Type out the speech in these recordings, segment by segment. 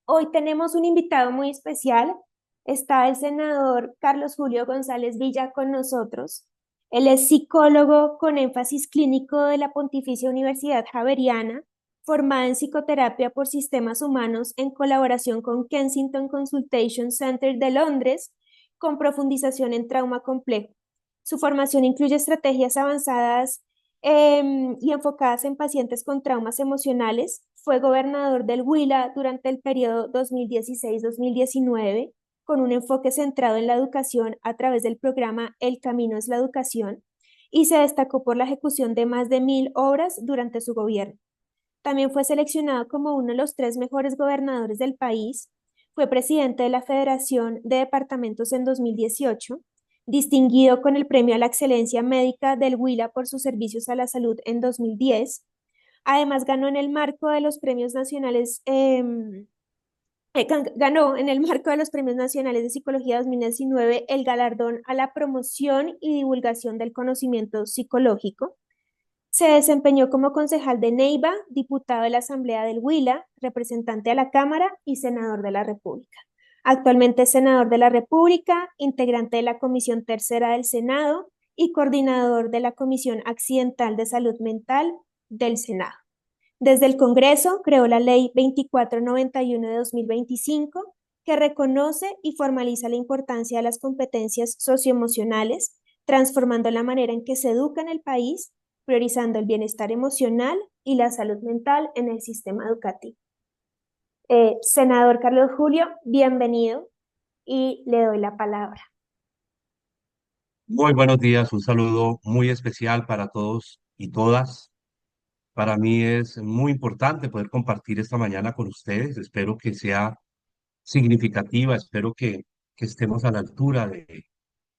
Hoy tenemos un invitado muy especial. Está el senador Carlos Julio González Villa con nosotros. Él es psicólogo con énfasis clínico de la Pontificia Universidad Javeriana, formada en psicoterapia por sistemas humanos en colaboración con Kensington Consultation Center de Londres, con profundización en trauma complejo. Su formación incluye estrategias avanzadas y enfocadas en pacientes con traumas emocionales. Fue gobernador del Huila durante el periodo 2016-2019, con un enfoque centrado en la educación a través del programa El Camino es la Educación, y se destacó por la ejecución de más de 1.000 obras durante su gobierno. También fue seleccionado como uno de los tres mejores gobernadores del país. Fue presidente de la Federación de Departamentos en 2018, distinguido con el Premio a la Excelencia Médica del Huila por sus servicios a la salud en 2010. Además, ganó en el marco de los premios nacionales, ganó en el marco de los Premios Nacionales de Psicología 2019 el galardón a la promoción y divulgación del conocimiento psicológico. Se desempeñó como concejal de Neiva, diputado de la Asamblea del Huila, representante a la Cámara y senador de la República. Actualmente es senador de la República, integrante de la Comisión Tercera del Senado y coordinador de la Comisión Accidental de Salud Mental del Senado. Desde el Congreso creó la Ley 2491 de 2025, que reconoce y formaliza la importancia de las competencias socioemocionales, transformando la manera en que se educa en el país, priorizando el bienestar emocional y la salud mental en el sistema educativo. Senador Carlos Julio, bienvenido y le doy la palabra. Muy buenos días, un saludo muy especial para todos y todas. Para mí es muy importante poder compartir esta mañana con ustedes. Espero que sea significativa, espero que estemos a la altura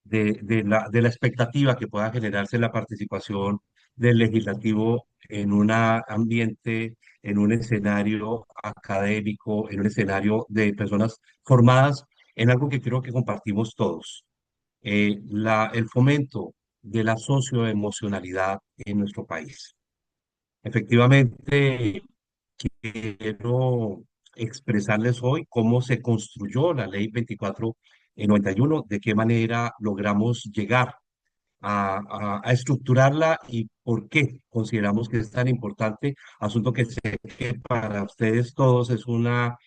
de la expectativa que pueda generarse la participación del legislativo en un ambiente, en un escenario académico, en un escenario de personas formadas en algo que creo que compartimos todos, el fomento de la socioemocionalidad en nuestro país. Efectivamente, quiero expresarles hoy cómo se construyó la ley 2491, de qué manera logramos llegar a estructurarla y por qué consideramos que es tan importante, asunto que sé que para ustedes todos es una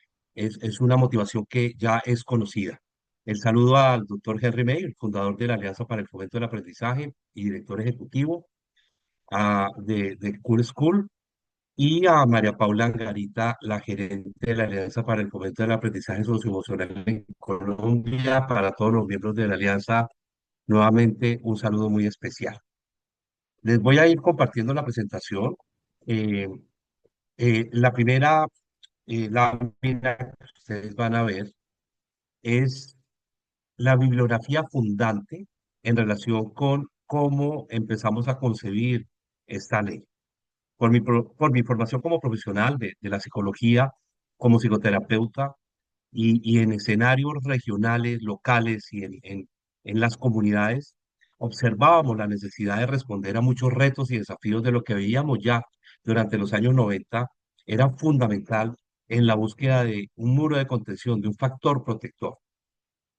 motivación que ya es conocida. El saludo al doctor Henry May, el fundador de la Alianza para el Fomento del Aprendizaje y director ejecutivo de Cool School, y a María Paula Angarita, la gerente de la Alianza para el Fomento del Aprendizaje Socioemocional en Colombia. Para todos los miembros de la Alianza, nuevamente un saludo muy especial. Les voy a ir compartiendo la presentación. Eh, la primera lámina que ustedes van a ver es la bibliografía fundante en relación con cómo empezamos a concebir esta ley. Por mi formación como profesional de la psicología, como psicoterapeuta y en escenarios regionales, locales y en las comunidades, observábamos la necesidad de responder a muchos retos y desafíos de lo que veíamos ya durante los años 90. Era fundamental en la búsqueda de un muro de contención, de un factor protector.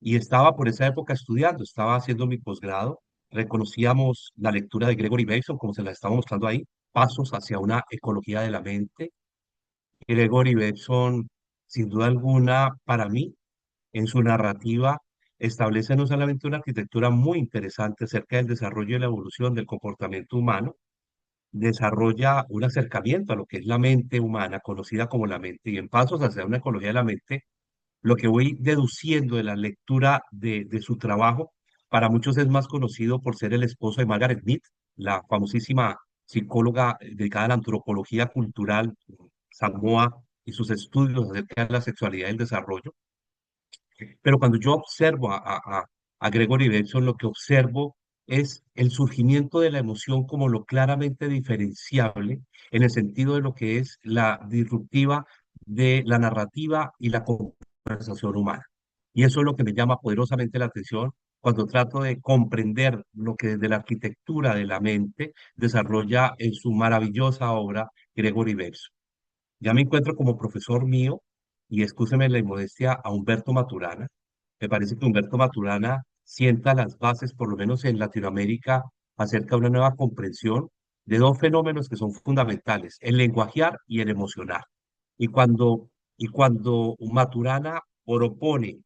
Y estaba por esa época estudiando, estaba haciendo mi posgrado. Reconocíamos la lectura de Gregory Bateson, como se la estaba mostrando ahí, Pasos hacia una ecología de la mente. Gregory Bateson, sin duda alguna, para mí, en su narrativa, establece no solamente una arquitectura muy interesante acerca del desarrollo y la evolución del comportamiento humano, desarrolla un acercamiento a lo que es la mente humana, conocida como la mente, y en Pasos hacia una ecología de la mente, lo que voy deduciendo de la lectura de su trabajo, para muchos es más conocido por ser el esposo de Margaret Mead, la famosísima psicóloga dedicada a la antropología cultural, Samoa, y sus estudios acerca de la sexualidad y el desarrollo. Pero cuando yo observo a Gregory Bateson, lo que observo es el surgimiento de la emoción como lo claramente diferenciable en el sentido de lo que es la disruptiva de la narrativa y la conversación humana. Y eso es lo que me llama poderosamente la atención cuando trato de comprender lo que desde la arquitectura de la mente desarrolla en su maravillosa obra Gregory Bateson. Ya me encuentro como profesor mío y excúseme la inmodestia, a Humberto Maturana. Me parece que Humberto Maturana sienta las bases, por lo menos en Latinoamérica, acerca de una nueva comprensión de dos fenómenos que son fundamentales, el lenguajear y el emocionar. Y cuando Maturana propone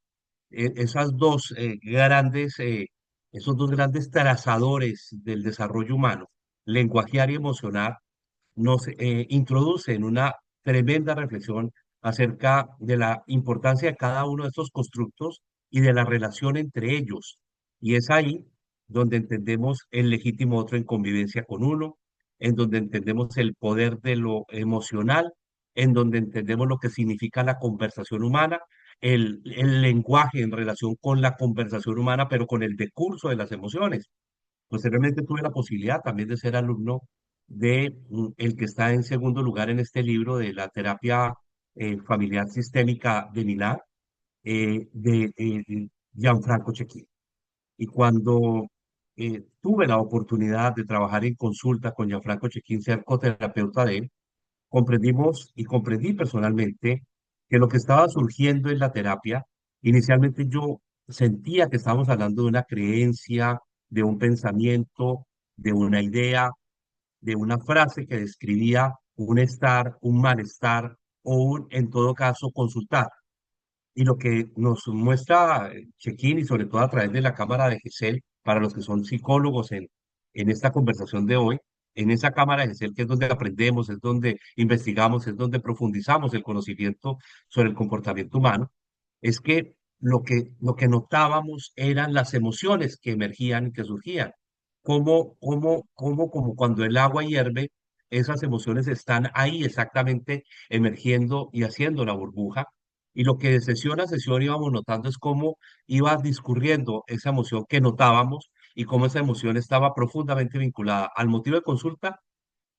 esas dos esos dos grandes trazadores del desarrollo humano, lenguajear y emocionar, nos introduce en una tremenda reflexión acerca de la importancia de cada uno de estos constructos y de la relación entre ellos. Y es ahí donde entendemos el legítimo otro en convivencia con uno, en donde entendemos el poder de lo emocional, en donde entendemos lo que significa la conversación humana, el lenguaje en relación con la conversación humana, pero con el decurso de las emociones. Posteriormente tuve la posibilidad también de ser alumno de el que está en segundo lugar en este libro de la terapia familiar sistémica de Milán, de Gianfranco Cecchini. Y cuando tuve la oportunidad de trabajar en consulta con Gianfranco Cecchini, ser coterapeuta de él, comprendimos y comprendí personalmente que lo que estaba surgiendo en la terapia, inicialmente yo sentía que estábamos hablando de una creencia, de un pensamiento, de una idea, de una frase que describía un estar, un malestar o un, en todo caso, consultar. Y lo que nos muestra Chequín y sobre todo a través de la cámara de GESEL, para los que son psicólogos en esta conversación de hoy, en esa cámara de GESEL que es donde aprendemos, es donde investigamos, es donde profundizamos el conocimiento sobre el comportamiento humano, es que lo que notábamos eran las emociones que emergían y que surgían. Como cuando el agua hierve, esas emociones están ahí exactamente emergiendo y haciendo la burbuja y lo que de sesión a sesión íbamos notando es cómo iba discurriendo esa emoción que notábamos y cómo esa emoción estaba profundamente vinculada al motivo de consulta,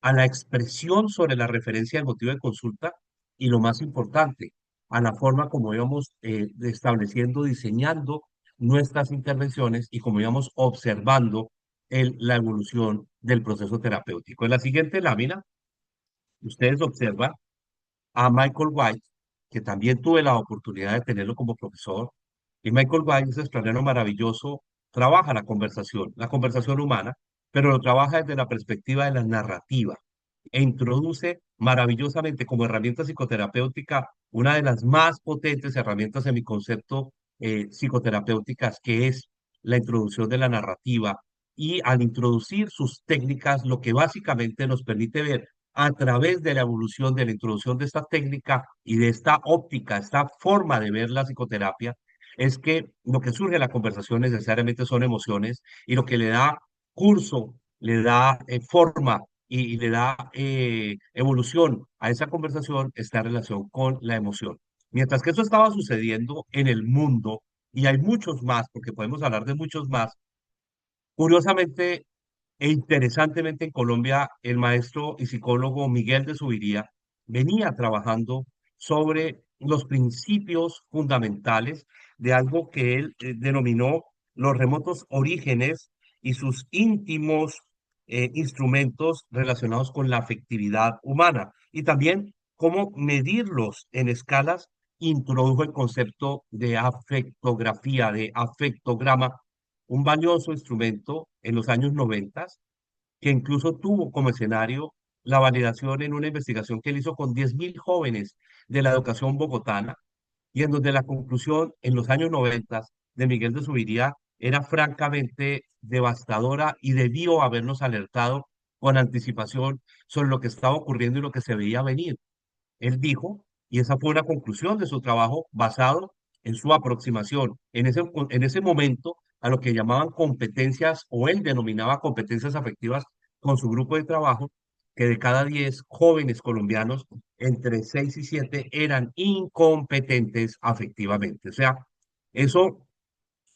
a la expresión sobre la referencia del motivo de consulta y lo más importante, a la forma como íbamos estableciendo, diseñando nuestras intervenciones y como íbamos observando la evolución del proceso terapéutico. En la siguiente lámina, ustedes observan a Michael White, que también tuve la oportunidad de tenerlo como profesor. Y Michael White, ese australiano maravilloso, trabaja la conversación humana, pero lo trabaja desde la perspectiva de la narrativa e introduce maravillosamente como herramienta psicoterapéutica una de las más potentes herramientas en mi concepto psicoterapéuticas, que es la introducción de la narrativa. Y al introducir sus técnicas, lo que básicamente nos permite ver a través de la evolución, de la introducción de esta técnica y de esta óptica, esta forma de ver la psicoterapia, es que lo que surge en la conversación necesariamente son emociones y lo que le da curso, le da forma y le da evolución a esa conversación está en relación con la emoción. Mientras que eso estaba sucediendo en el mundo, y hay muchos más, porque podemos hablar de muchos más, curiosamente e interesantemente, en Colombia, el maestro y psicólogo Miguel de Subiría venía trabajando sobre los principios fundamentales de algo que él denominó los remotos orígenes y sus íntimos instrumentos relacionados con la afectividad humana y también cómo medirlos en escalas. Introdujo el concepto de afectografía, de afectograma, un valioso instrumento en los años 90 que incluso tuvo como escenario la validación en una investigación que él hizo con 10.000 jóvenes de la educación bogotana y en donde la conclusión en los años 90 de Miguel de Subiría era francamente devastadora y debió habernos alertado con anticipación sobre lo que estaba ocurriendo y lo que se veía venir. Él dijo, y esa fue una conclusión de su trabajo basado en su aproximación en ese momento a lo que llamaban competencias o él denominaba competencias afectivas con su grupo de trabajo, que de cada 10 jóvenes colombianos, entre 6 y 7 eran incompetentes afectivamente. O sea, eso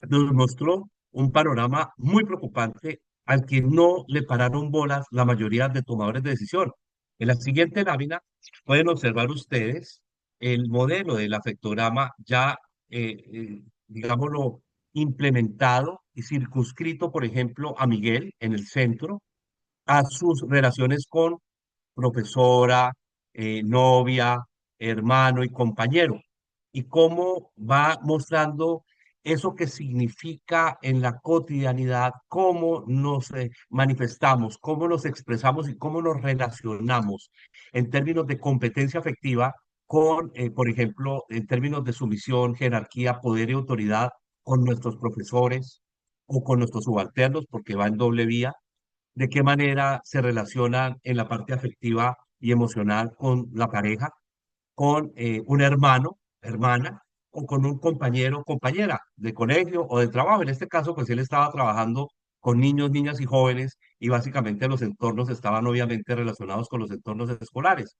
nos mostró un panorama muy preocupante al que no le pararon bolas la mayoría de tomadores de decisión. En la siguiente lámina pueden observar ustedes el modelo del afectograma ya, digámoslo, implementado y circunscrito, por ejemplo, a Miguel en el centro, a sus relaciones con profesora, novia, hermano y compañero. y cómo va mostrando eso que significa en la cotidianidad, cómo nos manifestamos, cómo nos expresamos y cómo nos relacionamos en términos de competencia afectiva con, por ejemplo, en términos de sumisión, jerarquía, poder y autoridad con nuestros profesores o con nuestros subalternos, porque va en doble vía, de qué manera se relacionan en la parte afectiva y emocional con la pareja, con un hermano, hermana, o con un compañero, compañera de colegio o de trabajo. En este caso, pues él estaba trabajando con niños, niñas y jóvenes y básicamente los entornos estaban obviamente relacionados con los entornos escolares.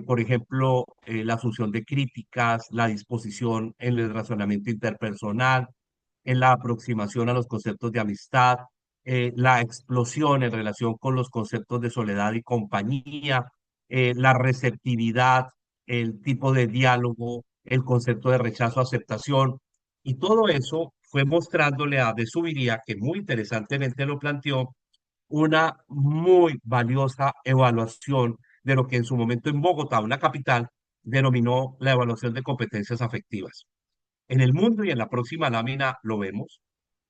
Por ejemplo, la asunción de críticas, la disposición en el razonamiento interpersonal, en la aproximación a los conceptos de amistad, la explosión en relación con los conceptos de soledad y compañía, la receptividad, el tipo de diálogo, el concepto de rechazo, aceptación, y todo eso fue mostrándole a De Subiría, que muy interesantemente lo planteó, una muy valiosa evaluación de lo que en su momento en Bogotá, una capital, denominó la evaluación de competencias afectivas. En el mundo y en la próxima lámina lo vemos,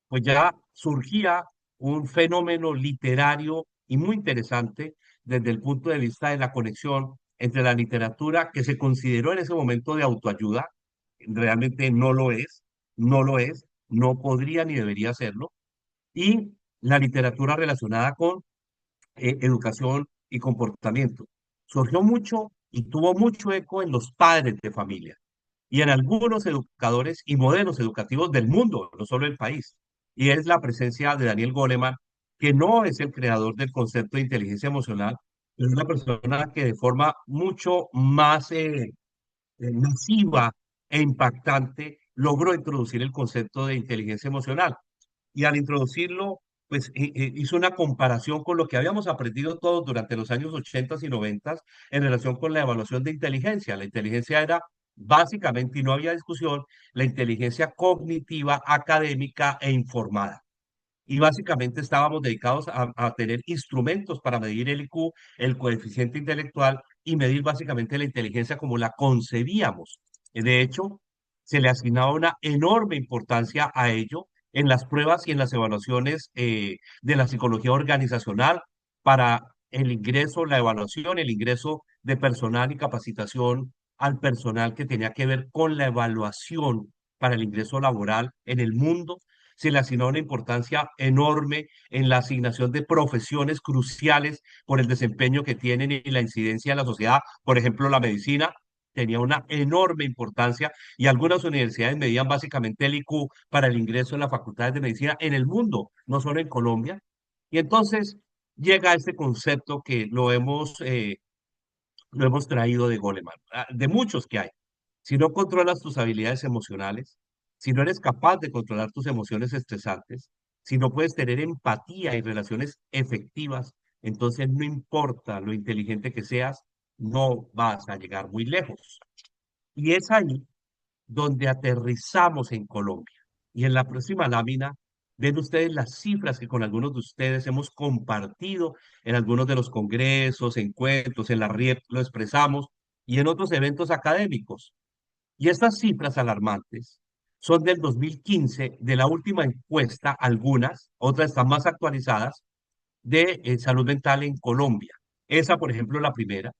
pues ya surgía un fenómeno literario y muy interesante desde el punto de vista de la conexión entre la literatura que se consideró en ese momento de autoayuda, realmente no lo es, no lo es, no podría ni debería serlo, y la literatura relacionada con educación y comportamiento. Surgió mucho y tuvo mucho eco en los padres de familia y en algunos educadores y modelos educativos del mundo, no solo del país. Y es la presencia de Daniel Goleman, que no es el creador del concepto de inteligencia emocional, es una persona que de forma mucho más masiva e impactante logró introducir el concepto de inteligencia emocional. Y al introducirlo, pues hizo una comparación con lo que habíamos aprendido todos durante los años 80 y 90 en relación con la evaluación de inteligencia. La inteligencia era básicamente, y no había discusión, la inteligencia cognitiva, académica e informada. Y básicamente estábamos dedicados a tener instrumentos para medir el IQ, el coeficiente intelectual y medir básicamente la inteligencia como la concebíamos. De hecho, se le asignaba una enorme importancia a ello en las pruebas y en las evaluaciones de la psicología organizacional para el ingreso, la evaluación, el ingreso de personal y capacitación al personal que tenía que ver con la evaluación para el ingreso laboral en el mundo. Se le asignó una importancia enorme en la asignación de profesiones cruciales por el desempeño que tienen y la incidencia en la sociedad. Por ejemplo, la medicina tenía una enorme importancia y algunas universidades medían básicamente el IQ para el ingreso en las facultades de medicina en el mundo, no solo en Colombia. Y entonces llega este concepto que lo hemos traído de Goleman, de muchos que hay. Si no controlas tus habilidades emocionales, si no eres capaz de controlar tus emociones estresantes, si no puedes tener empatía y relaciones efectivas, entonces no importa lo inteligente que seas, no vas a llegar muy lejos. Y es ahí donde aterrizamos en Colombia. Y en la próxima lámina ven ustedes las cifras que con algunos de ustedes hemos compartido en algunos de los congresos, encuentros, en la RIEP lo expresamos y en otros eventos académicos. Y estas cifras alarmantes son del 2015, de la última encuesta, algunas, otras están más actualizadas, de salud mental en Colombia. Esa, por ejemplo, la primera,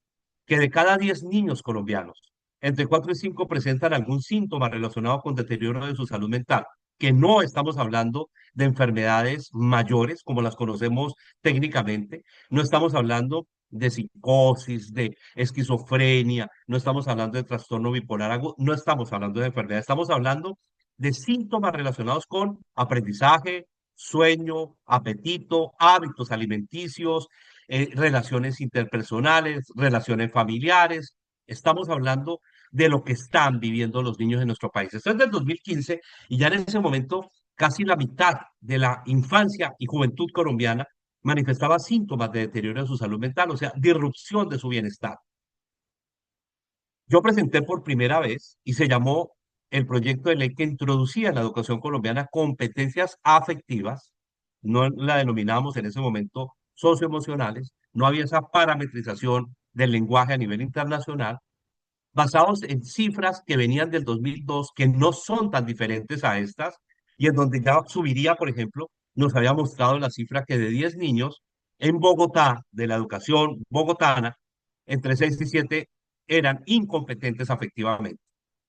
que de cada 10 niños colombianos, entre 4 y 5 presentan algún síntoma relacionado con deterioro de su salud mental, que no estamos hablando de enfermedades mayores como las conocemos técnicamente, no estamos hablando de psicosis, de esquizofrenia, no estamos hablando de trastorno bipolar agudo, no estamos hablando de enfermedad, estamos hablando de síntomas relacionados con aprendizaje, sueño, apetito, hábitos alimenticios, relaciones interpersonales, relaciones familiares. Estamos hablando de lo que están viviendo los niños en nuestro país. Esto es del 2015 y ya en ese momento casi la mitad de la infancia y juventud colombiana manifestaba síntomas de deterioro de su salud mental, o sea, disrupción de su bienestar. Yo presenté por primera vez y se llamó el proyecto de ley que introducía en la educación colombiana competencias afectivas, no la denominamos en ese momento socioemocionales, no había esa parametrización del lenguaje a nivel internacional, basados en cifras que venían del 2002, que no son tan diferentes a estas, y en donde ya subiría, por ejemplo, nos había mostrado la cifra que de 10 niños en Bogotá, de la educación bogotana, entre 6 y 7 eran incompetentes afectivamente.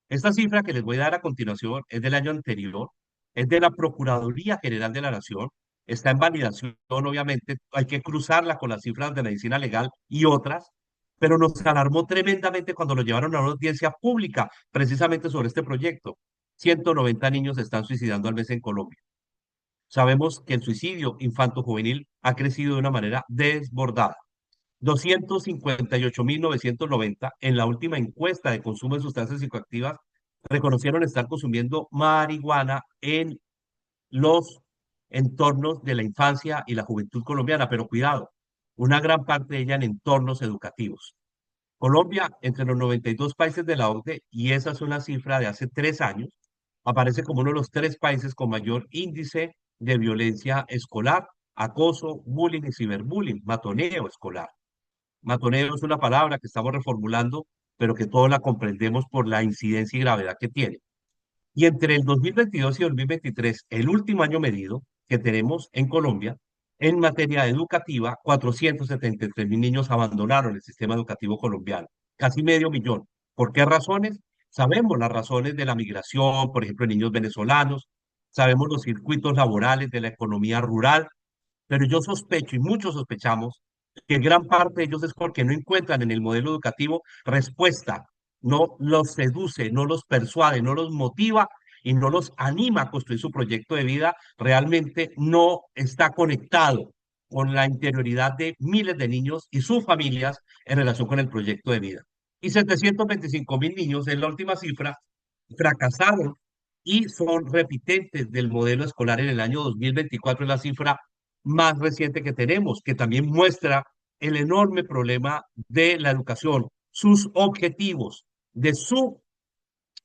Esta cifra que les voy a dar a continuación es del año anterior, es de la Procuraduría General de la Nación, está en validación, obviamente, hay que cruzarla con las cifras de medicina legal y otras, pero nos alarmó tremendamente cuando lo llevaron a una audiencia pública, precisamente sobre este proyecto. 190 niños se están suicidando al mes en Colombia. Sabemos que el suicidio infanto-juvenil ha crecido de una manera desbordada. 258.990 en la última encuesta de consumo de sustancias psicoactivas reconocieron estar consumiendo marihuana en los entornos de la infancia y la juventud colombiana, pero cuidado, una gran parte de ella en entornos educativos. Colombia, entre los 92 países de la OCDE, y esa es una cifra de hace 3 años, aparece como uno de los 3 países con mayor índice de violencia escolar, acoso, bullying y ciberbullying, matoneo escolar. Matoneo es una palabra que estamos reformulando, pero que todos la comprendemos por la incidencia y gravedad que tiene. Y entre el 2022 y 2023, el último año medido que tenemos en Colombia, en materia educativa, 473.000 niños abandonaron el sistema educativo colombiano, casi medio millón. ¿Por qué razones? Sabemos las razones de la migración, por ejemplo, de niños venezolanos, sabemos los circuitos laborales de la economía rural, pero yo sospecho y muchos sospechamos que gran parte de ellos es porque no encuentran en el modelo educativo respuesta, no los seduce, no los persuade, no los motiva y no los anima a construir su proyecto de vida, realmente no está conectado con la interioridad de miles de niños y sus familias en relación con el proyecto de vida. Y 725.000 niños, en la última cifra, fracasaron y son repitentes del modelo escolar en el año 2024, es la cifra más reciente que tenemos, que también muestra el enorme problema de la educación, sus objetivos, de su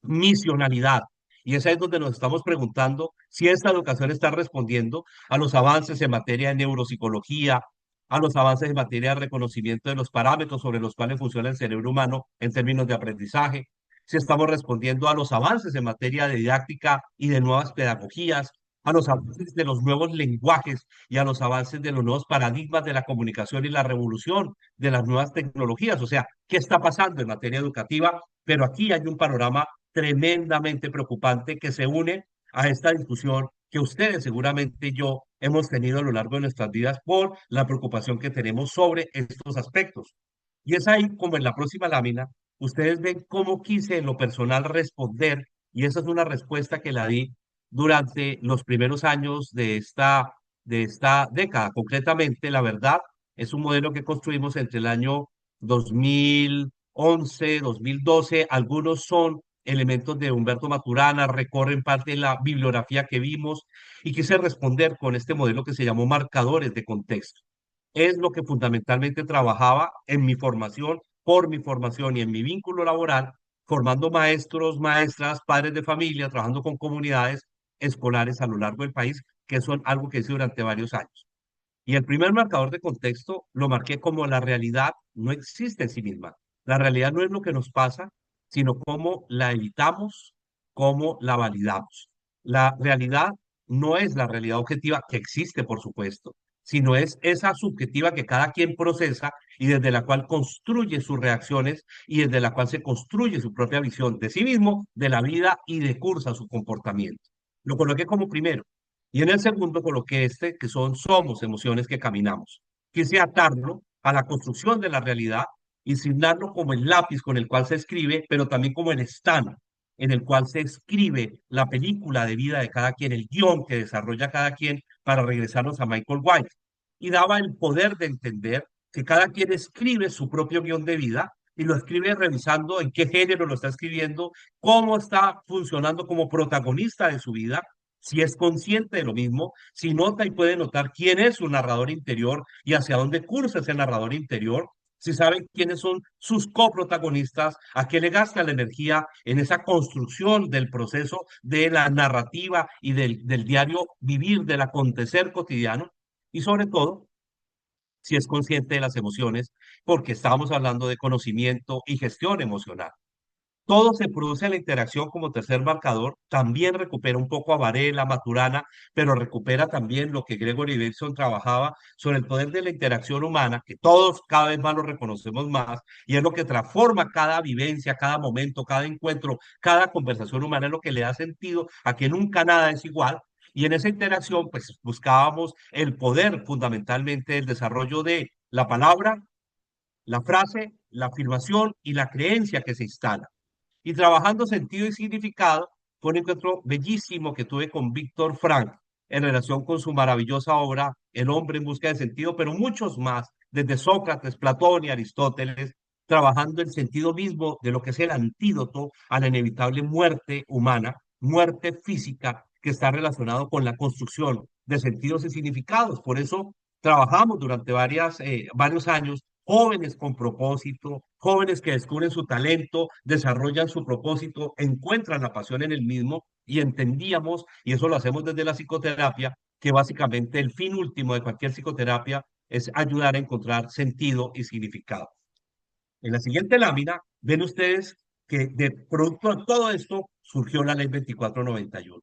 misionalidad. Y esa es donde nos estamos preguntando si esta educación está respondiendo a los avances en materia de neuropsicología, a los avances en materia de reconocimiento de los parámetros sobre los cuales funciona el cerebro humano en términos de aprendizaje, si estamos respondiendo a los avances en materia de didáctica y de nuevas pedagogías, a los avances de los nuevos lenguajes y a los avances de los nuevos paradigmas de la comunicación y la revolución de las nuevas tecnologías. O sea, ¿qué está pasando en materia educativa? Pero aquí hay un panorama tremendamente preocupante que se une a esta discusión que ustedes seguramente y yo hemos tenido a lo largo de nuestras vidas por la preocupación que tenemos sobre estos aspectos. Y es ahí como en la próxima lámina, ustedes ven cómo quise en lo personal responder, y esa es una respuesta que la di durante los primeros años de esta década. Concretamente, la verdad, es un modelo que construimos entre el año 2011, 2012. Algunos son elementos de Humberto Maturana, recorren parte de la bibliografía que vimos y quise responder con este modelo que se llamó marcadores de contexto. Es lo que fundamentalmente trabajaba en mi formación, por mi formación y en mi vínculo laboral, formando maestros, maestras, padres de familia, trabajando con comunidades escolares a lo largo del país, que son algo que hice durante varios años. Y el primer marcador de contexto lo marqué como la realidad no existe en sí misma. La realidad no es lo que nos pasa, sino cómo la evitamos, cómo la validamos. La realidad no es la realidad objetiva que existe, por supuesto, sino es esa subjetiva que cada quien procesa y desde la cual construye sus reacciones y desde la cual se construye su propia visión de sí mismo, de la vida y de cursa su comportamiento. Lo coloqué como primero. Y en el segundo coloqué este, que son somos emociones que caminamos. Quise atarlo a la construcción de la realidad y signarlo como el lápiz con el cual se escribe, pero también como el stand en el cual se escribe la película de vida de cada quien, el guión que desarrolla cada quien para regresarnos a Michael White. Y daba el poder de entender que cada quien escribe su propio guión de vida y lo escribe revisando en qué género lo está escribiendo, cómo está funcionando como protagonista de su vida, si es consciente de lo mismo, si nota y puede notar quién es su narrador interior y hacia dónde cursa ese narrador interior, si sabe quiénes son sus coprotagonistas, a qué le gasta la energía en esa construcción del proceso de la narrativa y del diario vivir, del acontecer cotidiano, y sobre todo, si es consciente de las emociones, porque estábamos hablando de conocimiento y gestión emocional. todo se produce en la interacción como tercer marcador, también recupera un poco a Varela, Maturana, pero recupera también lo que Gregory Bateson trabajaba sobre el poder de la interacción humana, que todos cada vez más lo reconocemos más, y es lo que transforma cada vivencia, cada momento, cada encuentro, cada conversación humana, es lo que le da sentido a que nunca nada es igual. Y en esa interacción, pues buscábamos el poder fundamentalmente, el desarrollo de la palabra, la frase, la afirmación y la creencia que se instala. Y trabajando sentido y significado, fue un encuentro bellísimo que tuve con Víctor Frank en relación con su maravillosa obra El hombre en busca de sentido, pero muchos más, desde Sócrates, Platón y Aristóteles, trabajando el sentido mismo de lo que es el antídoto a la inevitable muerte humana, muerte física, que está relacionado con la construcción de sentidos y significados. Por eso trabajamos durante varios años jóvenes con propósito, jóvenes que descubren su talento, desarrollan su propósito, encuentran la pasión en el mismo y entendíamos, y eso lo hacemos desde la psicoterapia, que básicamente el fin último de cualquier psicoterapia es ayudar a encontrar sentido y significado. En la siguiente lámina ven ustedes que de producto de todo esto surgió la ley 2491.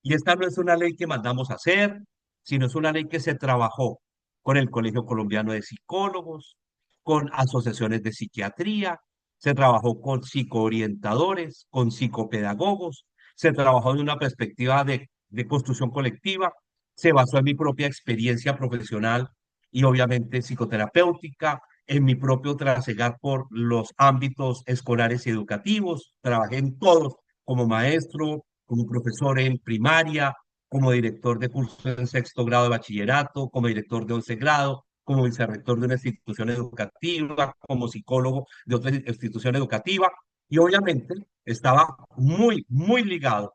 Y esta no es una ley que mandamos a hacer, sino es una ley que se trabajó con el Colegio Colombiano de Psicólogos, con asociaciones de psiquiatría, se trabajó con psicoorientadores, con psicopedagogos, se trabajó de una perspectiva de construcción colectiva, se basó en mi propia experiencia profesional y obviamente psicoterapéutica, en mi propio trasegar por los ámbitos escolares y educativos, trabajé en todos como maestro, como profesor en primaria, como director de curso en sexto grado de bachillerato, como director de 11 grado, como vicerrector de una institución educativa, como psicólogo de otra institución educativa. Y obviamente estaba muy ligado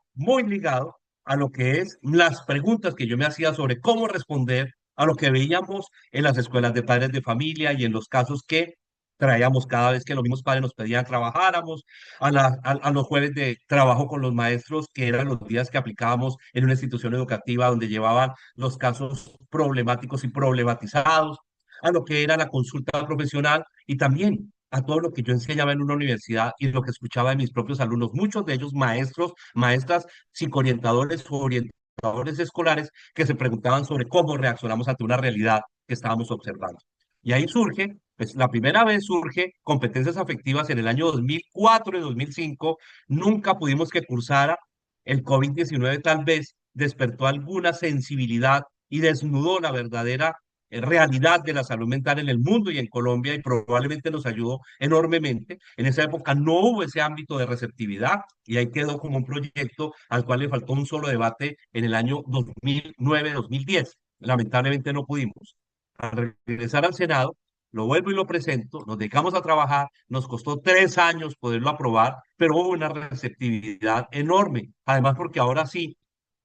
a lo que es las preguntas que yo me hacía sobre cómo responder a lo que veíamos en las escuelas de padres de familia y en los casos que traíamos cada vez que los mismos padres nos pedían trabajáramos, a los jueves de trabajo con los maestros, que eran los días que aplicábamos en una institución educativa donde llevaban los casos problemáticos y problematizados, a lo que era la consulta profesional y también a todo lo que yo enseñaba en una universidad y lo que escuchaba de mis propios alumnos, muchos de ellos maestros, maestras, psicoorientadores o orientadores escolares que se preguntaban sobre cómo reaccionamos ante una realidad que estábamos observando. Y ahí surge, pues la primera vez surge competencias afectivas en el año 2004 y 2005. Nunca pudimos que cursara. El COVID-19 tal vez despertó alguna sensibilidad y desnudó la verdadera realidad de la salud mental en el mundo y en Colombia y probablemente nos ayudó enormemente. En esa época no hubo ese ámbito de receptividad y ahí quedó como un proyecto al cual le faltó un solo debate en el año 2009-2010. Lamentablemente no pudimos. Al regresar al Senado, lo vuelvo y lo presento, nos dedicamos a trabajar, nos costó 3 años poderlo aprobar, pero hubo una receptividad enorme. Además, porque ahora sí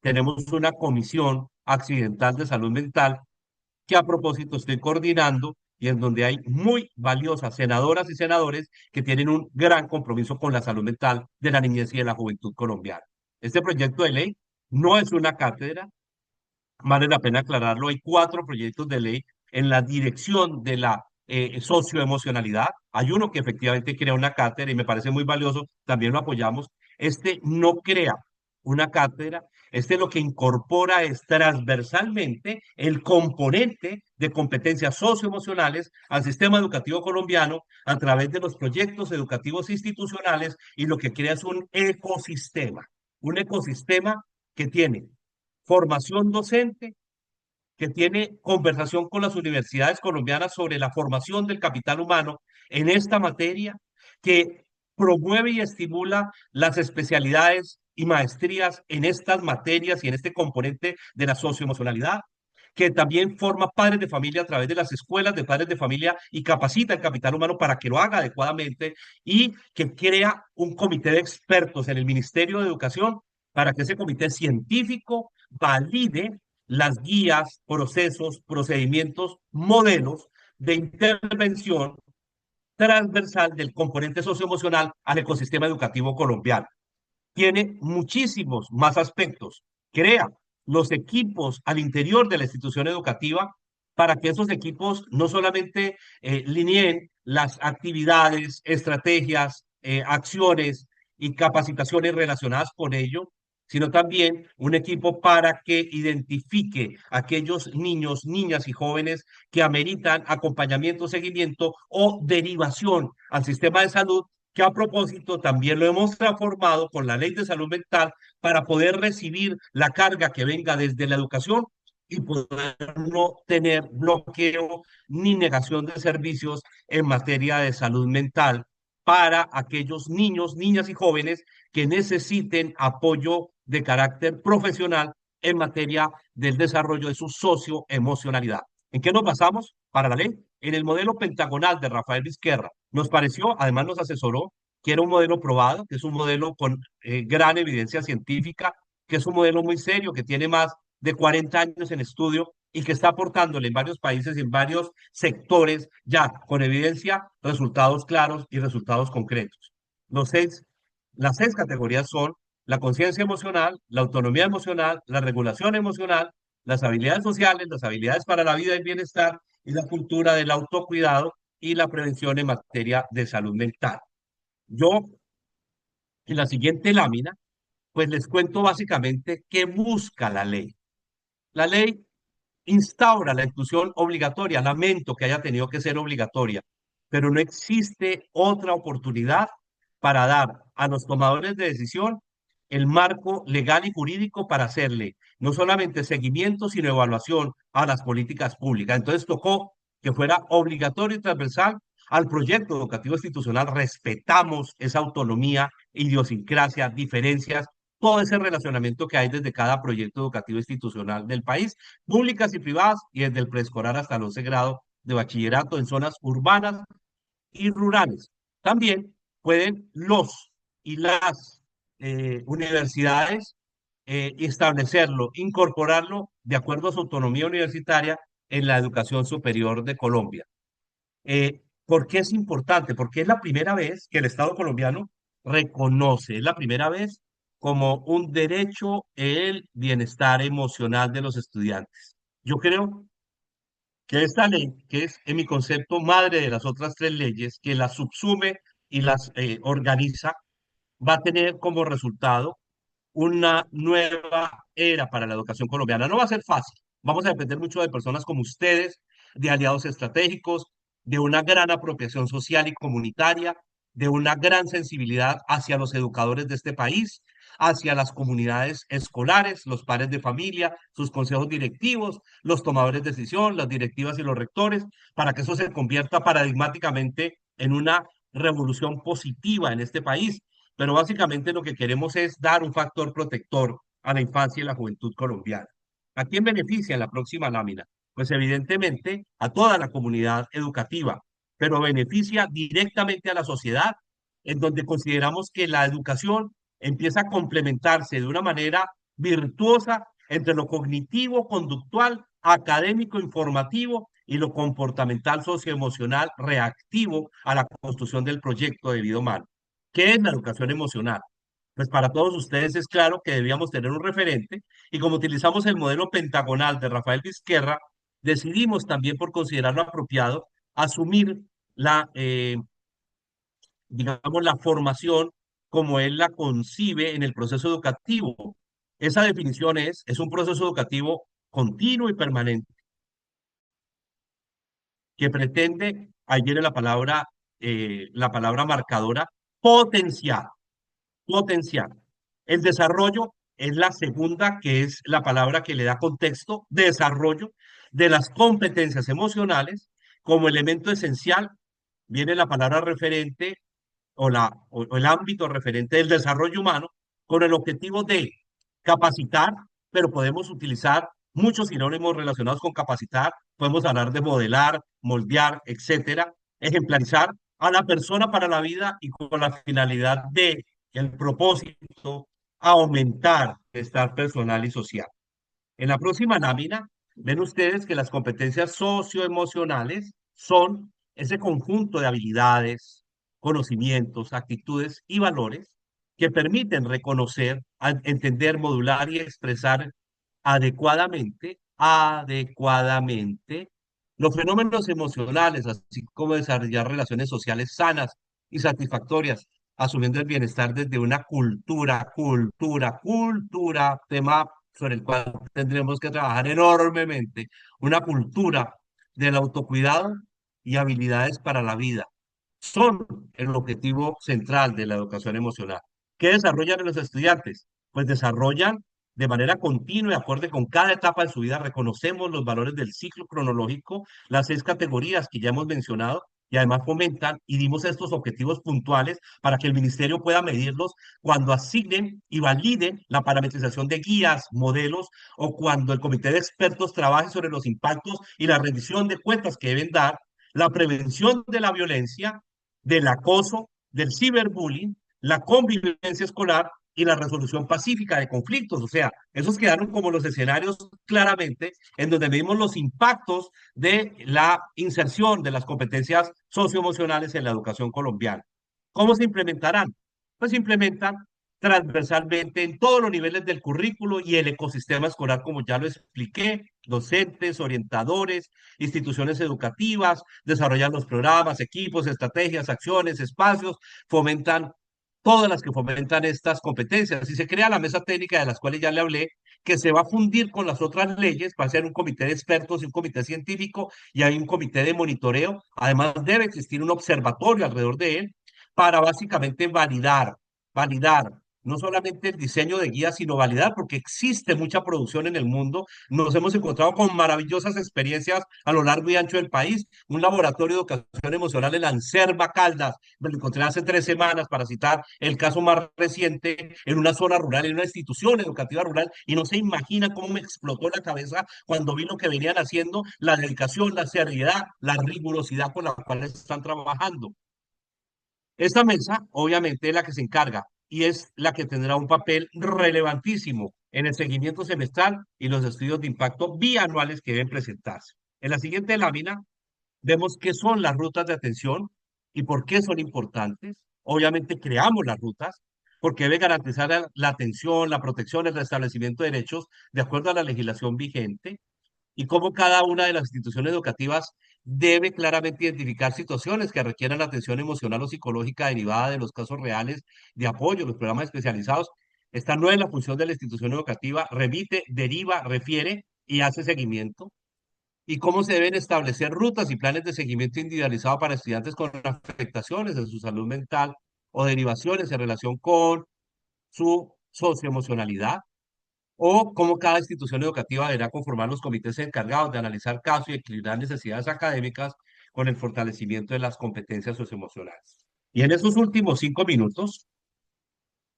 tenemos una comisión accidental de salud mental que a propósito estoy coordinando y en donde hay muy valiosas senadoras y senadores que tienen un gran compromiso con la salud mental de la niñez y de la juventud colombiana. Este proyecto de ley no es una cátedra, vale la pena aclararlo, hay 4 proyectos de ley en la dirección de la socioemocionalidad. Hay uno que efectivamente crea una cátedra y me parece muy valioso, también lo apoyamos. Este no crea una cátedra, este lo que incorpora es transversalmente el componente de competencias socioemocionales al sistema educativo colombiano a través de los proyectos educativos institucionales y lo que crea es un ecosistema que tiene formación docente, que tiene conversación con las universidades colombianas sobre la formación del capital humano en esta materia, que promueve y estimula las especialidades y maestrías en estas materias y en este componente de la socioemocionalidad, que también forma padres de familia a través de las escuelas de padres de familia y capacita el capital humano para que lo haga adecuadamente y que crea un comité de expertos en el Ministerio de Educación para que ese comité científico valide las guías, procesos, procedimientos, modelos de intervención transversal del componente socioemocional al ecosistema educativo colombiano. Tiene muchísimos más aspectos. Crea los equipos al interior de la institución educativa para que esos equipos no solamente lineen las actividades, estrategias, acciones y capacitaciones relacionadas con ello, sino también un equipo para que identifique aquellos niños, niñas y jóvenes que ameritan acompañamiento, seguimiento o derivación al sistema de salud, que a propósito también lo hemos transformado con la ley de salud mental para poder recibir la carga que venga desde la educación y poder no tener bloqueo ni negación de servicios en materia de salud mental para aquellos niños, niñas y jóvenes que necesiten apoyo de carácter profesional en materia del desarrollo de su socioemocionalidad. ¿En qué nos basamos para la ley? En el modelo pentagonal de Rafael Vizquerra. Nos pareció, además nos asesoró, que era un modelo probado, que es un modelo con gran evidencia científica, que es un modelo muy serio, que tiene más de 40 años en estudio y que está aportándole en varios países y en varios sectores ya con evidencia, resultados claros y resultados concretos. Los seis, las seis categorías son la conciencia emocional, la autonomía emocional, la regulación emocional, las habilidades sociales, las habilidades para la vida y el bienestar y la cultura del autocuidado y la prevención en materia de salud mental. Yo, en la siguiente lámina, pues les cuento básicamente qué busca la ley. La ley instaura la inclusión obligatoria. Lamento que haya tenido que ser obligatoria, pero no existe otra oportunidad para dar a los tomadores de decisión el marco legal y jurídico para hacerle no solamente seguimiento, sino evaluación a las políticas públicas. Entonces tocó que fuera obligatorio y transversal al proyecto educativo institucional. Respetamos esa autonomía, idiosincrasia, diferencias, todo ese relacionamiento que hay desde cada proyecto educativo institucional del país, públicas y privadas, y desde el preescolar hasta el 11 grado de bachillerato en zonas urbanas y rurales. También pueden los y las universidades establecerlo, incorporarlo de acuerdo a su autonomía universitaria en la educación superior de Colombia. ¿Por qué es importante? Porque es la primera vez que el Estado colombiano reconoce, es la primera vez como un derecho el bienestar emocional de los estudiantes. Yo creo que esta ley, que es en mi concepto madre de las otras tres leyes, que las subsume y las organiza, va a tener como resultado una nueva era para la educación colombiana. No va a ser fácil. Vamos a depender mucho de personas como ustedes, de aliados estratégicos, de una gran apropiación social y comunitaria, de una gran sensibilidad hacia los educadores de este país, hacia las comunidades escolares, los padres de familia, sus consejos directivos, los tomadores de decisión, las directivas y los rectores, para que eso se convierta paradigmáticamente en una revolución positiva en este país, pero básicamente lo que queremos es dar un factor protector a la infancia y la juventud colombiana. ¿A quién beneficia en la próxima lámina? Pues evidentemente a toda la comunidad educativa, pero beneficia directamente a la sociedad, en donde consideramos que la educación empieza a complementarse de una manera virtuosa entre lo cognitivo, conductual, académico, informativo y lo comportamental, socioemocional, reactivo a la construcción del proyecto de vida humana. ¿Qué es la educación emocional? Pues para todos ustedes es claro que debíamos tener un referente y como utilizamos el modelo pentagonal de Rafael Vizquerra, decidimos también por considerarlo apropiado asumir la, digamos, la formación como él la concibe en el proceso educativo. Esa definición es un proceso educativo continuo y permanente que pretende, ahí viene la palabra marcadora, potenciar potencial. El desarrollo es la segunda, que es la palabra que le da contexto, desarrollo de las competencias emocionales como elemento esencial. Viene la palabra referente o el ámbito referente del desarrollo humano con el objetivo de capacitar, pero podemos utilizar muchos sinónimos relacionados con capacitar. Podemos hablar de modelar, moldear, etcétera, ejemplarizar a la persona para la vida y con la finalidad de el propósito aumentar el bienestar personal y social. En la próxima lámina, ven ustedes que las competencias socioemocionales son ese conjunto de habilidades, conocimientos, actitudes y valores que permiten reconocer, entender, modular y expresar adecuadamente los fenómenos emocionales, así como desarrollar relaciones sociales sanas y satisfactorias, asumiendo el bienestar desde una cultura, tema sobre el cual tendremos que trabajar enormemente, una cultura del autocuidado y habilidades para la vida. Son el objetivo central de la educación emocional. ¿Qué desarrollan los estudiantes? Pues desarrollan de manera continua y acorde con cada etapa de su vida. Reconocemos los valores del ciclo cronológico, las 6 categorías que ya hemos mencionado, y además fomentan y dimos estos objetivos puntuales para que el ministerio pueda medirlos cuando asignen y validen la parametrización de guías, modelos, o cuando el comité de expertos trabaje sobre los impactos y la rendición de cuentas que deben dar, la prevención de la violencia, del acoso, del ciberbullying, la convivencia escolar y la resolución pacífica de conflictos. O sea, esos quedaron como los escenarios claramente en donde medimos los impactos de la inserción de las competencias socioemocionales en la educación colombiana. ¿Cómo se implementarán? Pues se implementan transversalmente en todos los niveles del currículo y el ecosistema escolar, como ya lo expliqué, docentes, orientadores, instituciones educativas, desarrollan los programas, equipos, estrategias, acciones, espacios, fomentan todas las que fomentan estas competencias. Y se crea la mesa técnica de las cuales ya le hablé, que se va a fundir con las otras leyes, va a ser un comité de expertos y un comité científico, y hay un comité de monitoreo. Además, debe existir un observatorio alrededor de él para básicamente validar no solamente el diseño de guías, sino validar, porque existe mucha producción en el mundo. Nos hemos encontrado con maravillosas experiencias a lo largo y ancho del país. Un laboratorio de educación emocional en Anserma, Caldas, me lo encontré hace 3 semanas, para citar el caso más reciente, en una zona rural, en una institución educativa rural, y no se imagina cómo me explotó la cabeza cuando vi lo que venían haciendo, la dedicación, la seriedad, la rigurosidad con la cual están trabajando. Esta mesa, obviamente, es la que se encarga y es la que tendrá un papel relevantísimo en el seguimiento semestral y los estudios de impacto bianuales que deben presentarse. En la siguiente lámina vemos qué son las rutas de atención y por qué son importantes. Obviamente creamos las rutas porque debe garantizar la atención, la protección, el restablecimiento de derechos de acuerdo a la legislación vigente, y cómo cada una de las instituciones educativas debe claramente identificar situaciones que requieran atención emocional o psicológica derivada de los casos reales de apoyo, los programas especializados. Esta no es la función de la institución educativa, remite, deriva, refiere y hace seguimiento. Y cómo se deben establecer rutas y planes de seguimiento individualizado para estudiantes con afectaciones en su salud mental o derivaciones en relación con su socioemocionalidad, o cómo cada institución educativa deberá conformar los comités encargados de analizar casos y equilibrar necesidades académicas con el fortalecimiento de las competencias socioemocionales. Y en esos últimos 5 minutos,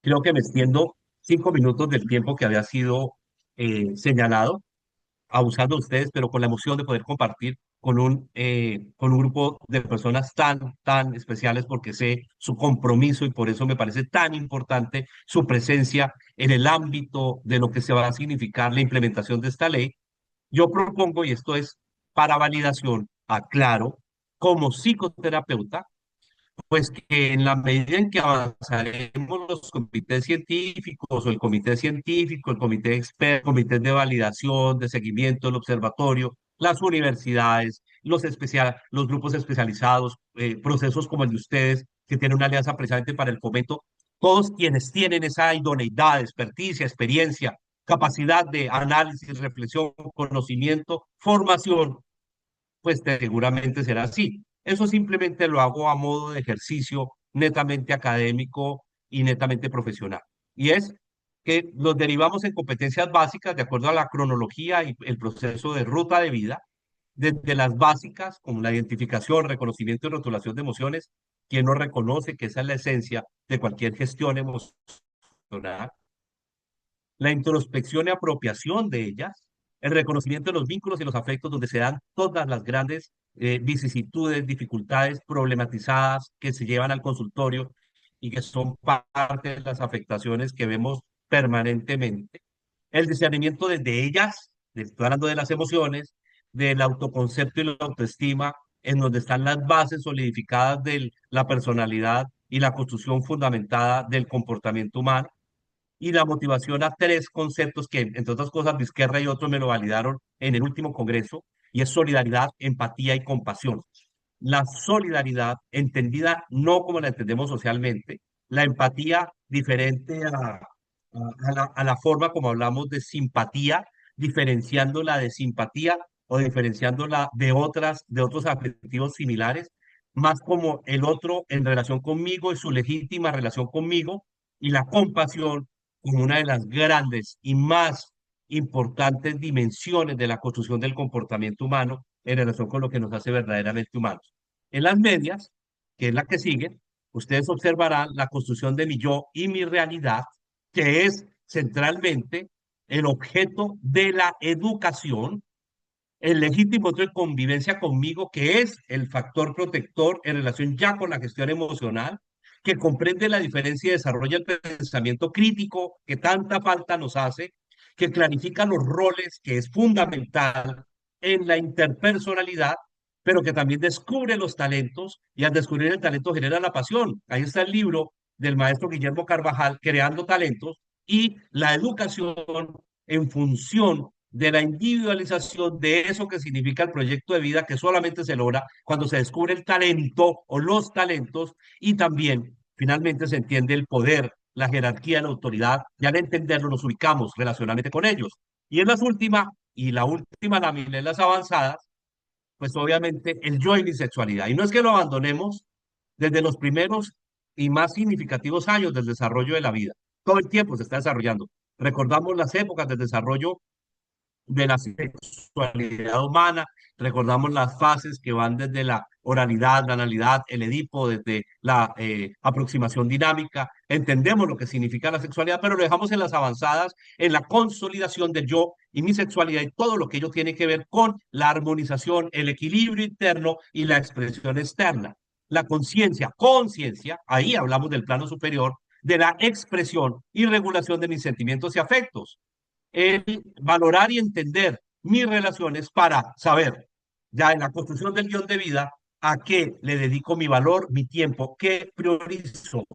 creo que me extiendo 5 minutos del tiempo que había sido señalado, abusando de ustedes, pero con la emoción de poder compartir con un grupo de personas tan especiales, porque sé su compromiso y por eso me parece tan importante su presencia en el ámbito de lo que se va a significar la implementación de esta ley. Yo propongo, y esto es para validación, aclaro, como psicoterapeuta, pues que en la medida en que avanzaremos los comités científicos o el comité científico, el comité expert, comités de validación, de seguimiento, el observatorio, las universidades, los grupos especializados, procesos como el de ustedes, que tienen una alianza precisamente para el fomento, todos quienes tienen esa idoneidad, experticia, experiencia, capacidad de análisis, reflexión, conocimiento, formación, pues seguramente será así. Eso simplemente lo hago a modo de ejercicio netamente académico y netamente profesional. Y es que los derivamos en competencias básicas de acuerdo a la cronología y el proceso de ruta de vida, desde las básicas, como la identificación, reconocimiento y rotulación de emociones, quien no reconoce que esa es la esencia de cualquier gestión emocional, la introspección y apropiación de ellas, el reconocimiento de los vínculos y los afectos donde se dan todas las grandes vicisitudes, dificultades problematizadas que se llevan al consultorio y que son parte de las afectaciones que vemos permanentemente. El discernimiento desde ellas, estoy hablando de las emociones, del autoconcepto y la autoestima, en donde están las bases solidificadas de la personalidad y la construcción fundamentada del comportamiento humano, y la motivación a 3 conceptos que, entre otras cosas, Vizquerra y otros me lo validaron en el último congreso, y es solidaridad, empatía y compasión. La solidaridad, entendida no como la entendemos socialmente, la empatía diferente a la forma como hablamos de simpatía, diferenciándola de simpatía o diferenciándola de otros adjetivos similares, más como el otro en relación conmigo y su legítima relación conmigo, y la compasión como una de las grandes y más importantes dimensiones de la construcción del comportamiento humano en relación con lo que nos hace verdaderamente humanos. En las medias, que es la que sigue, ustedes observarán la construcción de mi yo y mi realidad, que es centralmente el objeto de la educación, el legítimo otro de convivencia conmigo, que es el factor protector en relación ya con la gestión emocional, que comprende la diferencia y desarrolla el pensamiento crítico que tanta falta nos hace, que clarifica los roles, que es fundamental en la interpersonalidad, pero que también descubre los talentos y al descubrir el talento genera la pasión. Ahí está el libro del maestro Guillermo Carvajal, Creando Talentos, y la educación en función de la individualización de eso que significa el proyecto de vida que solamente se logra cuando se descubre el talento o los talentos y también finalmente se entiende el poder, la jerarquía, la autoridad y al entenderlo nos ubicamos relacionalmente con ellos. Y en las últimas, y la última lámina en las avanzadas, pues obviamente el yo y mi sexualidad. Y no es que lo abandonemos desde los primeros y más significativos años del desarrollo de la vida. Todo el tiempo se está desarrollando. Recordamos las épocas del desarrollo de la sexualidad humana. Recordamos las fases que van desde la oralidad, la analidad, el Edipo, desde la aproximación dinámica. Entendemos lo que significa la sexualidad, pero lo dejamos en las avanzadas, en la consolidación del yo y mi sexualidad y todo lo que ello tiene que ver con la armonización, el equilibrio interno y la expresión externa. La conciencia, ahí hablamos del plano superior, de la expresión y regulación de mis sentimientos y afectos, el valorar y entender mis relaciones para saber, ya en la construcción del guión de vida, a qué le dedico mi valor, mi tiempo, qué priorizo,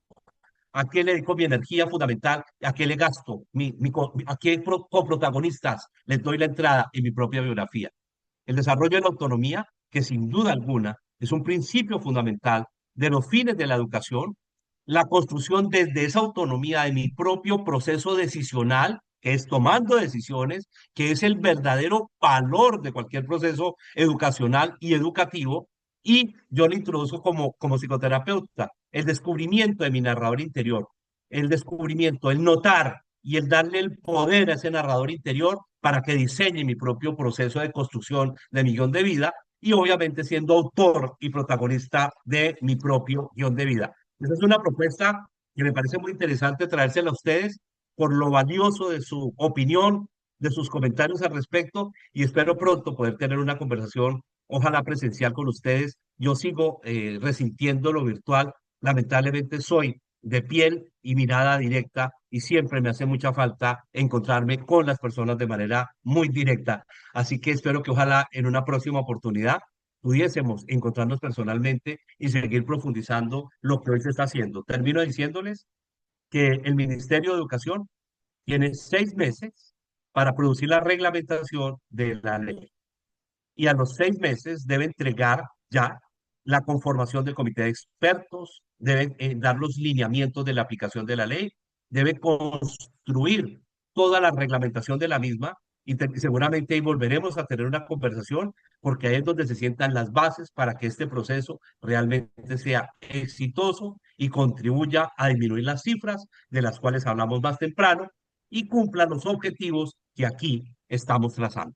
a qué le dedico mi energía fundamental, a qué le gasto, a qué coprotagonistas les doy la entrada en mi propia biografía. El desarrollo de la autonomía, que sin duda alguna es un principio fundamental de los fines de la educación, la construcción desde esa autonomía de mi propio proceso decisional, que es tomando decisiones, que es el verdadero valor de cualquier proceso educacional y educativo, y yo le introduzco como psicoterapeuta el descubrimiento de mi narrador interior, el descubrimiento, el notar y el darle el poder a ese narrador interior para que diseñe mi propio proceso de construcción de mi guión de vida y obviamente siendo autor y protagonista de mi propio guión de vida. Esa es una propuesta que me parece muy interesante traérsela a ustedes por lo valioso de su opinión, de sus comentarios al respecto y espero pronto poder tener una conversación, ojalá presencial con ustedes. Yo sigo resintiendo lo virtual. Lamentablemente soy de piel y mirada directa y siempre me hace mucha falta encontrarme con las personas de manera muy directa. Así que espero que ojalá en una próxima oportunidad pudiésemos encontrarnos personalmente y seguir profundizando lo que hoy se está haciendo. Termino diciéndoles que el Ministerio de Educación tiene 6 meses para producir la reglamentación de la ley y a los 6 meses debe entregar ya la conformación del comité de expertos, debe dar los lineamientos de la aplicación de la ley, debe construir toda la reglamentación de la misma y seguramente ahí volveremos a tener una conversación porque ahí es donde se sientan las bases para que este proceso realmente sea exitoso y contribuya a disminuir las cifras de las cuales hablamos más temprano y cumpla los objetivos que aquí estamos trazando.